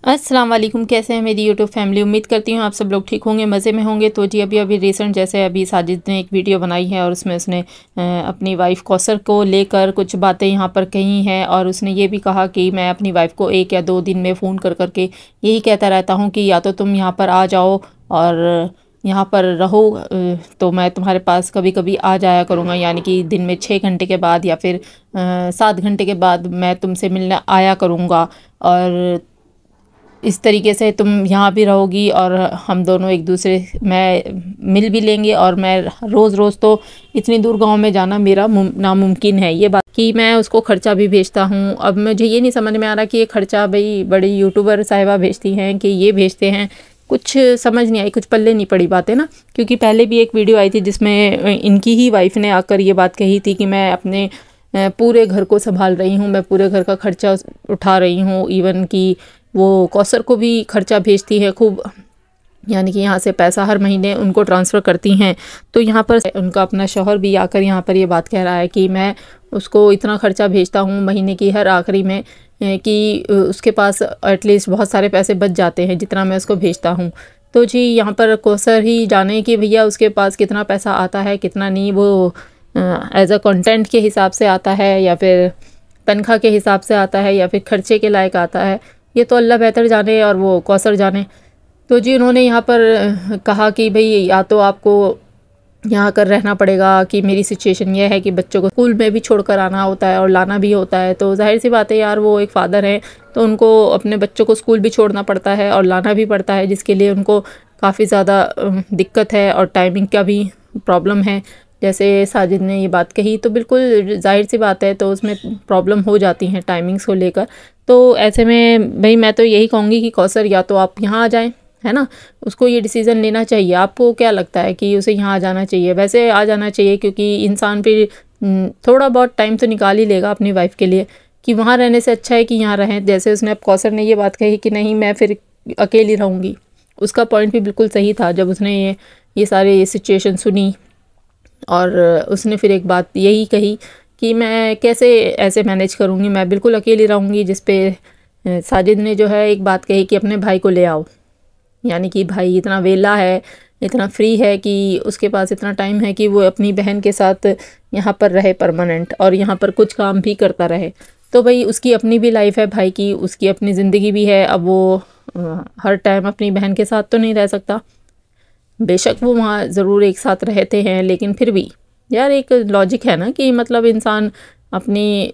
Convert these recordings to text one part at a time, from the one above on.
अस्सलाम वालेकुम, कैसे हैं मेरी यूट्यूब फैमिली। उम्मीद करती हूँ आप सब लोग ठीक होंगे, मज़े में होंगे। तो जी अभी रिसेंट जैसे अभी साजिद ने एक वीडियो बनाई है और उसमें उसने अपनी वाइफ कौसर को लेकर कुछ बातें यहाँ पर कही हैं और उसने ये भी कहा कि मैं अपनी वाइफ को 1 या 2 दिन में फ़ोन कर करके यही कहता रहता हूँ कि या तो तुम यहाँ पर आ जाओ और यहाँ पर रहो, तो मैं तुम्हारे पास कभी कभी आ जाया करूँगा, यानी कि दिन में 6 घंटे के बाद या फिर 7 घंटे के बाद मैं तुमसे मिलने आया करूँगा। और इस तरीके से तुम यहाँ भी रहोगी और हम दोनों एक दूसरे मैं मिल भी लेंगे। और मैं रोज़ रोज़ तो इतनी दूर गांव में जाना मेरा नामुमकिन है। ये बात कि मैं उसको खर्चा भी भेजता हूँ। अब मुझे ये नहीं समझ में आ रहा कि ये खर्चा भाई बड़ी यूट्यूबर साहिबा भेजती हैं कि ये भेजते हैं, कुछ समझ नहीं आई, कुछ पल्ले नहीं पड़ी बातें ना। क्योंकि पहले भी एक वीडियो आई थी जिसमें इनकी ही वाइफ ने आकर ये बात कही थी कि मैं अपने पूरे घर को संभाल रही हूँ, मैं पूरे घर का खर्चा उठा रही हूँ। इवन कि वो कौसर को भी खर्चा भेजती है खूब, यानी कि यहाँ से पैसा हर महीने उनको ट्रांसफ़र करती हैं। तो यहाँ पर उनका अपना शौहर भी आकर यहाँ पर ये बात कह रहा है कि मैं उसको इतना खर्चा भेजता हूँ महीने की हर आखिरी में कि उसके पास एटलीस्ट बहुत सारे पैसे बच जाते हैं जितना मैं उसको भेजता हूँ। तो जी यहाँ पर कौसर ही जाने कि भैया उसके पास कितना पैसा आता है कितना नहीं, वो एज अ कंटेंट के हिसाब से आता है या फिर तनख्वाह के हिसाब से आता है या फिर खर्चे के लायक आता है, ये तो अल्लाह बेहतर जाने और वो कौसर जाने। तो जी उन्होंने यहाँ पर कहा कि भाई या तो आपको यहाँ कर रहना पड़ेगा कि मेरी सिचुएशन ये है कि बच्चों को स्कूल में भी छोड़कर आना होता है और लाना भी होता है। तो जाहिर सी बात है यार, वो एक फ़ादर हैं तो उनको अपने बच्चों को स्कूल भी छोड़ना पड़ता है और लाना भी पड़ता है, जिसके लिए उनको काफ़ी ज़्यादा दिक्कत है और टाइमिंग का भी प्रॉब्लम है। जैसे साजिद ने ये बात कही तो बिल्कुल जाहिर सी बात है, तो उसमें प्रॉब्लम हो जाती हैं टाइमिंग्स को लेकर। तो ऐसे में भाई मैं तो यही कहूँगी कि कौसर या तो आप यहाँ आ जाएं, है ना। उसको ये डिसीज़न लेना चाहिए। आपको क्या लगता है कि उसे यहाँ आ जाना चाहिए? वैसे आ जाना चाहिए, क्योंकि इंसान फिर थोड़ा बहुत टाइम तो निकाल ही लेगा अपनी वाइफ के लिए, कि वहाँ रहने से अच्छा है कि यहाँ रहें। जैसे उसने अब कौसर ने ये बात कही कि नहीं मैं फिर अकेली रहूँगी, उसका पॉइंट भी बिल्कुल सही था। जब उसने ये सारे सिचुएशन सुनी और उसने फिर एक बात यही कही कि मैं कैसे ऐसे मैनेज करूँगी, मैं बिल्कुल अकेली रहूँगी। जिस पे साजिद ने जो है एक बात कही कि अपने भाई को ले आओ, यानी कि भाई इतना वेला है, इतना फ्री है कि उसके पास इतना टाइम है कि वो अपनी बहन के साथ यहाँ पर रहे परमानेंट और यहाँ पर कुछ काम भी करता रहे। तो भाई उसकी अपनी भी लाइफ है भाई की, उसकी अपनी ज़िंदगी भी है। अब वो हर टाइम अपनी बहन के साथ तो नहीं रह सकता। बेशक वो वहाँ ज़रूर एक साथ रहते हैं, लेकिन फिर भी यार एक लॉजिक है ना कि मतलब इंसान अपनी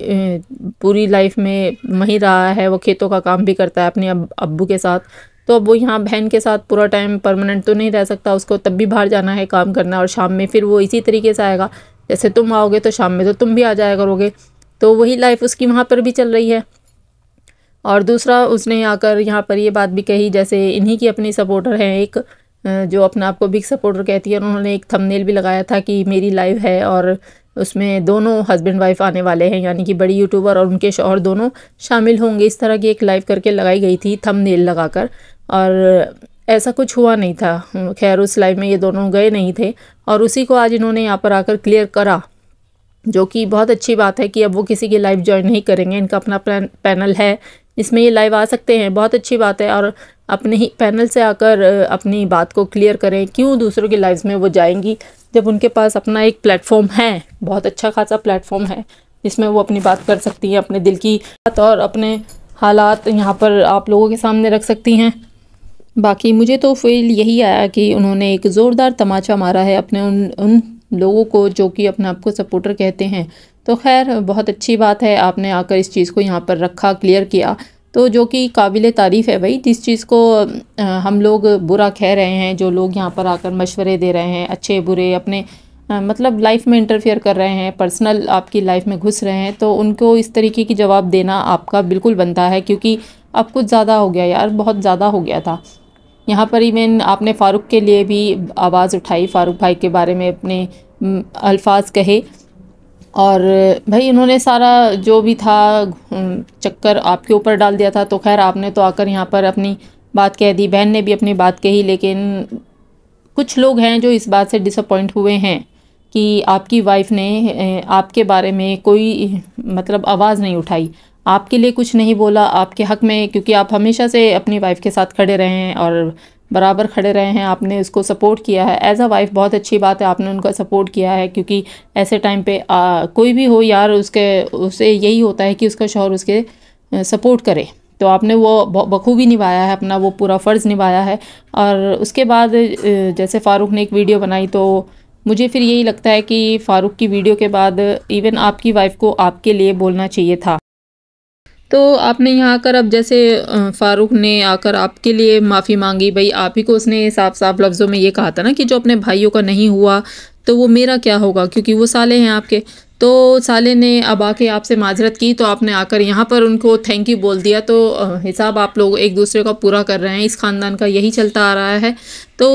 पूरी लाइफ में वहीं रहा है, वो खेतों का काम भी करता है अपने अब्बू के साथ। तो अब वो यहाँ बहन के साथ पूरा टाइम परमानेंट तो नहीं रह सकता, उसको तब भी बाहर जाना है, काम करना है। और शाम में फिर वो इसी तरीके से आएगा, जैसे तुम आओगे तो शाम में तो तुम भी आ जाया करोगे। तो वही लाइफ उसकी वहाँ पर भी चल रही है। और दूसरा उसने आकर यहाँ पर ये बात भी कही, जैसे इन्हीं की अपनी सपोर्टर हैं एक जो अपना आपको बिग सपोर्टर कहती है, उन्होंने एक थंबनेल भी लगाया था कि मेरी लाइव है और उसमें दोनों हस्बैंड वाइफ आने वाले हैं, यानी कि बड़ी यूट्यूबर और उनके शौहर दोनों शामिल होंगे। इस तरह की एक लाइव करके लगाई गई थी थंबनेल लगाकर, और ऐसा कुछ हुआ नहीं था। खैर उस लाइव में ये दोनों गए नहीं थे और उसी को आज इन्होंने यहाँ पर आकर क्लियर करा, जो कि बहुत अच्छी बात है कि अब वो किसी की लाइव ज्वाइन नहीं करेंगे। इनका अपना पैनल है इसमें ये लाइव आ सकते हैं, बहुत अच्छी बात है। और अपने ही पैनल से आकर अपनी बात को क्लियर करें, क्यों दूसरों की लाइव्स में वो जाएंगी जब उनके पास अपना एक प्लेटफॉर्म है, बहुत अच्छा खासा प्लेटफॉर्म है जिसमें वो अपनी बात कर सकती हैं, अपने दिल की बात और अपने हालात यहाँ पर आप लोगों के सामने रख सकती हैं। बाकी मुझे तो फील यही आया कि उन्होंने एक ज़ोरदार तमाचा मारा है अपने उन लोगों को जो कि अपने आप को सपोर्टर कहते हैं। तो खैर बहुत अच्छी बात है, आपने आकर इस चीज़ को यहाँ पर रखा, क्लियर किया, तो जो कि काबिल तारीफ़ है भाई। जिस चीज़ को हम लोग बुरा कह रहे हैं, जो लोग यहाँ पर आकर मशवरे दे रहे हैं अच्छे बुरे, अपने मतलब लाइफ में इंटरफेयर कर रहे हैं, पर्सनल आपकी लाइफ में घुस रहे हैं, तो उनको इस तरीके की जवाब देना आपका बिल्कुल बनता है। क्योंकि अब कुछ ज़्यादा हो गया यार, बहुत ज़्यादा हो गया था। यहाँ पर इवन आपने फ़ारूक के लिए भी आवाज़ उठाई, फ़ारूक भाई के बारे में अपने अल्फाज कहे, और भाई उन्होंने सारा जो भी था चक्कर आपके ऊपर डाल दिया था। तो खैर आपने तो आकर यहाँ पर अपनी बात कह दी, बहन ने भी अपनी बात कही, लेकिन कुछ लोग हैं जो इस बात से डिसअपॉइंट हुए हैं कि आपकी वाइफ ने आपके बारे में कोई मतलब आवाज़ नहीं उठाई। आपके लिए कुछ नहीं बोला आपके हक़ में, क्योंकि आप हमेशा से अपनी वाइफ के साथ खड़े रहे हैं और बराबर खड़े रहे हैं, आपने उसको सपोर्ट किया है एज़ अ वाइफ। बहुत अच्छी बात है, आपने उनका सपोर्ट किया है, क्योंकि ऐसे टाइम पे कोई भी हो यार, उसे यही होता है कि उसका शौहर उसके सपोर्ट करे। तो आपने वो बखूबी निभाया है, अपना वो पूरा फ़र्ज़ निभाया है। और उसके बाद जैसे फ़ारूक ने एक वीडियो बनाई, तो मुझे फिर यही लगता है कि फ़ारूक की वीडियो के बाद इवन आपकी वाइफ को आपके लिए बोलना चाहिए था। तो आपने यहाँ आकर, अब जैसे फ़ारूक ने आकर आपके लिए माफ़ी मांगी, भाई आप ही को उसने साफ साफ लफ्ज़ों में ये कहा था ना कि जो अपने भाइयों का नहीं हुआ तो वो मेरा क्या होगा, क्योंकि वो साले हैं आपके। तो साले ने अब आके आपसे माजरत की, तो आपने आकर यहाँ पर उनको थैंक यू बोल दिया। तो हिसाब आप लोग एक दूसरे का पूरा कर रहे हैं, इस ख़ानदान का यही चलता आ रहा है। तो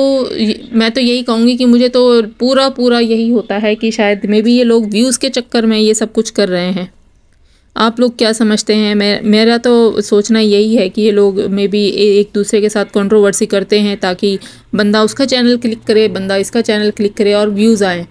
मैं तो यही कहूँगी कि मुझे तो पूरा यही होता है कि शायद मे बी ये लोग व्यूज़ के चक्कर में ये सब कुछ कर रहे हैं। आप लोग क्या समझते हैं? मेरा तो सोचना यही है कि ये लोग मे बी एक दूसरे के साथ कंट्रोवर्सी करते हैं ताकि बंदा उसका चैनल क्लिक करे, बंदा इसका चैनल क्लिक करे और व्यूज़ आएँ।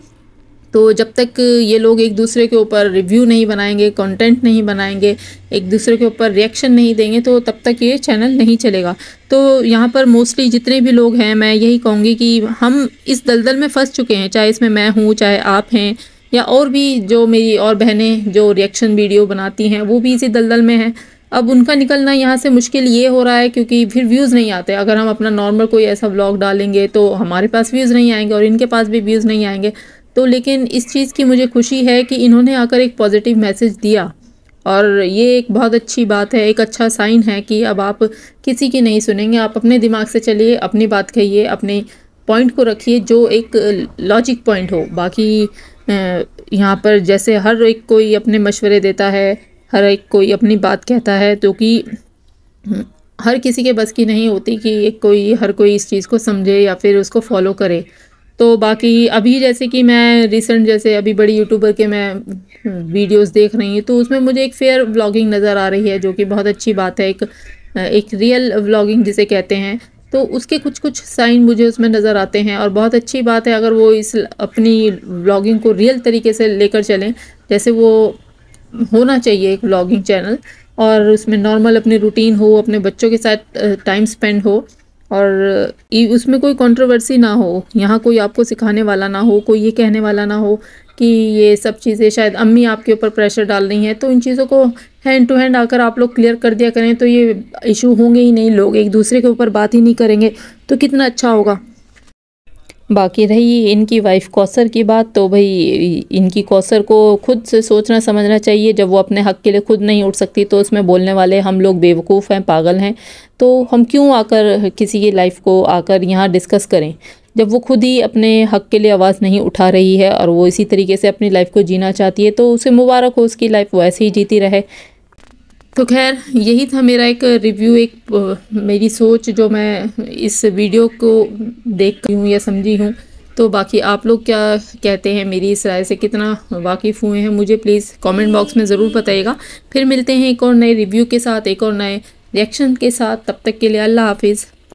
तो जब तक ये लोग एक दूसरे के ऊपर रिव्यू नहीं बनाएंगे, कंटेंट नहीं बनाएंगे, एक दूसरे के ऊपर रिएक्शन नहीं देंगे, तो तब तक ये चैनल नहीं चलेगा। तो यहाँ पर मोस्टली जितने भी लोग हैं, मैं यही कहूँगी कि हम इस दलदल में फंस चुके हैं, चाहे इसमें मैं हूँ, चाहे आप हैं, या और भी जो मेरी और बहनें जो रिएक्शन वीडियो बनाती हैं वो भी इसी दलदल में हैं। अब उनका निकलना यहाँ से मुश्किल ये हो रहा है क्योंकि फिर व्यूज़ नहीं आते। अगर हम अपना नॉर्मल कोई ऐसा व्लॉग डालेंगे तो हमारे पास व्यूज़ नहीं आएंगे और इनके पास भी व्यूज़ नहीं आएंगे। तो लेकिन इस चीज़ की मुझे खुशी है कि इन्होंने आकर एक पॉजिटिव मैसेज दिया, और ये एक बहुत अच्छी बात है, एक अच्छा साइन है कि अब आप किसी की नहीं सुनेंगे, आप अपने दिमाग से चलिए, अपनी बात कहिए, अपने पॉइंट को रखिए जो एक लॉजिक पॉइंट हो। बाकी यहाँ पर जैसे हर एक कोई अपने मशवरे देता है, हर एक कोई अपनी बात कहता है, तो कि हर किसी के बस की नहीं होती कि हर कोई इस चीज़ को समझे या फिर उसको फॉलो करे। तो बाकी अभी जैसे कि मैं रिसेंट जैसे अभी बड़ी यूट्यूबर के मैं वीडियोस देख रही हूँ, तो उसमें मुझे एक फेयर व्लॉगिंग नज़र आ रही है, जो कि बहुत अच्छी बात है। एक रियल व्लॉगिंग जिसे कहते हैं, तो उसके कुछ साइन मुझे उसमें नज़र आते हैं, और बहुत अच्छी बात है अगर वो इस अपनी व्लॉगिंग को रियल तरीके से लेकर चलें, जैसे वो होना चाहिए एक व्लॉगिंग चैनल, और उसमें नॉर्मल अपनी रूटीन हो, अपने बच्चों के साथ टाइम स्पेंड हो, और उसमें कोई कंट्रोवर्सी ना हो, यहाँ कोई आपको सिखाने वाला ना हो, कोई ये कहने वाला ना हो कि ये सब चीज़ें शायद अम्मी आपके ऊपर प्रेशर डाल रही हैं। तो इन चीज़ों को हैंड टू हैंड आकर आप लोग क्लियर कर दिया करें, तो ये इशू होंगे ही नहीं, लोग एक दूसरे के ऊपर बात ही नहीं करेंगे, तो कितना अच्छा होगा। बाकी रही इनकी वाइफ कौसर की बात, तो भाई इनकी कौसर को खुद से सोचना समझना चाहिए। जब वो अपने हक़ के लिए खुद नहीं उठ सकती, तो उसमें बोलने वाले हम लोग बेवकूफ़ हैं, पागल हैं। तो हम क्यों आकर किसी की लाइफ को आकर यहाँ डिस्कस करें, जब वो खुद ही अपने हक़ के लिए आवाज़ नहीं उठा रही है और वो इसी तरीके से अपनी लाइफ को जीना चाहती है, तो उसे मुबारक हो, उसकी लाइफ वो ऐसे ही जीती रहे। तो खैर यही था मेरा एक रिव्यू, एक मेरी सोच जो मैं इस वीडियो को देख हूँ या समझी हूँ। तो बाकी आप लोग क्या कहते हैं, मेरी इस राय से कितना वाकिफ़ हुए हैं, मुझे प्लीज़ कमेंट बॉक्स में ज़रूर बताइएगा। फिर मिलते हैं एक और नए रिव्यू के साथ, एक और नए रिएक्शन के साथ। तब तक के लिए अल्लाह हाफिज़।